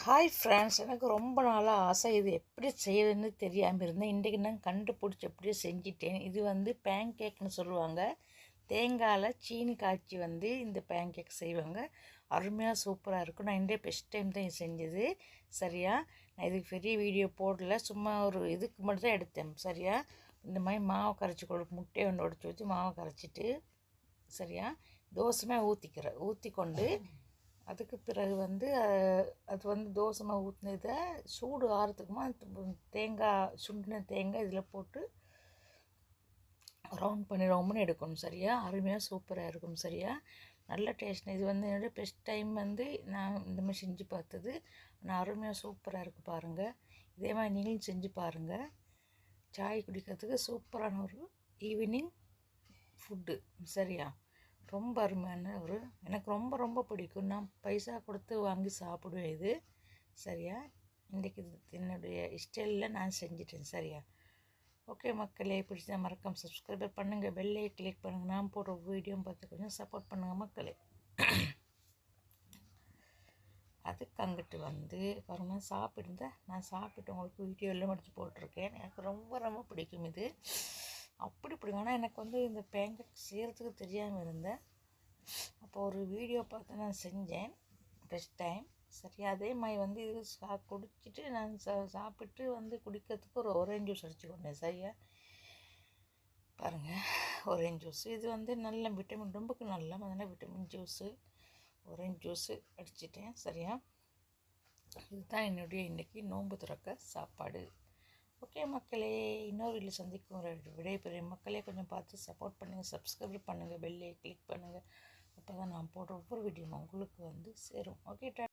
Hi friends, எனக்கு ரொம்ப நாளாக ஆசை இது எப்படி செய்யுதுன்னு தெரியாமல் இருந்தேன். இன்றைக்கி நான் கண்டுபிடிச்சி எப்படியோ செஞ்சிட்டேன். இது பேன் கேக்னு சொல்லுவாங்க. தேங்காயில் சீனி காய்ச்சி இந்த பேன் கேக் செய்வாங்க. அருமையாக சூப்பராக இருக்கும். நான் இன்றைய பெஸ்ட் டைம் தான் இது செஞ்சது. சரியா, நான் இதுக்கு பெரிய வீடியோ போடல, சும்மா ஒரு இதுக்கு மட்டும் தான் எடுத்தேன். சரியா, இந்த மாதிரி மாவை கரைச்சி முட்டையை ஒன்று உடச்சி வச்சு மாவை கரைச்சிட்டு சரியா தோசைமே ஊற்றி கொண்டு அதுக்கு பிறகு அது தோசை மாவு ஊற்றினதை சூடு ஆறத்துக்குமா தேங்காய் சுண்டின தேங்காய் இதில் போட்டு ரவுண்ட் பண்ணி எடுக்கணும். சரியா, அருமையாக சூப்பராக இருக்கும். சரியா, நல்ல டேஸ்ட். இது என்னோடய பெஸ்ட் டைம் நான் இந்த மாதிரி செஞ்சு பார்த்தது. ஆனால் அருமையாக சூப்பராக இருக்குது. பாருங்கள், இதே மாதிரி நீங்களும் செஞ்சு பாருங்கள். சாய் குடிக்கிறதுக்கு சூப்பரான ஒரு ஈவினிங் ஃபுட்டு. சரியா, ரொம்ப அருமையான எனக்கு ரொம்ப ரொம்ப பிடிக்கும். நான் பைசா கொடுத்து வாங்கி சாப்பிடுவேன் இது. சரியா, இன்றைக்கி இது என்னுடைய ஸ்டைலில் நான் செஞ்சிட்டேன். சரியா, ஓகே மக்களே, பிடிச்சா மறக்காம சப்ஸ்கிரைப் பண்ணுங்கள், பெல்லை கிளிக் பண்ணுங்கள். நான் போடுற வீடியோ பார்த்து கொஞ்சம் சப்போர்ட் பண்ணுங்கள் மக்களே. அதுக்கு அங்கிட்டு பாருங்கள், நான் சாப்பிட்டு உங்களுக்கு வீடியோ எல்லாம் எடுத்து போட்டிருக்கேன். எனக்கு ரொம்ப ரொம்ப பிடிக்கும் இது. அப்படி பிடிக்கும். ஆனால் எனக்கு இந்த பேன் கேக் செய்கிறதுக்கு தெரியாமல் இருந்தேன். அப்போ ஒரு வீடியோ பார்த்து நான் செஞ்சேன் ஃபஸ்ட் டைம். சரி, அதே மாதிரி இது குடிச்சிட்டு நான் சாப்பிட்டு குடிக்கிறதுக்கு ஒரு ஆரஞ்சு ஜூஸ் அடிச்சுக்கொண்டேன். சரியா, பாருங்கள், ஆரஞ்சு ஜூஸ் இது நல்ல விட்டமின், உடம்புக்கு நல்லா அதனால் விட்டமின் ஜூஸு ஆரஞ்சு ஜூஸு அடிச்சிட்டேன். சரியா, இதுதான் என்னுடைய இன்றைக்கி நோன்பு துறக்க சாப்பாடு. ஓகே மக்களே, இன்னொரு வீட்டில் சந்திக்கும் விடைபெறும் மக்களே. கொஞ்சம் பார்த்து சப்போர்ட் பண்ணுங்கள், சப்ஸ்கிரைப் பண்ணுங்கள், பெல்லை கிளிக் பண்ணுங்கள். அப்போ தான் நான் போடுற ஒவ்வொரு வீடியோவும் உங்களுக்கு சேரும். ஓகே.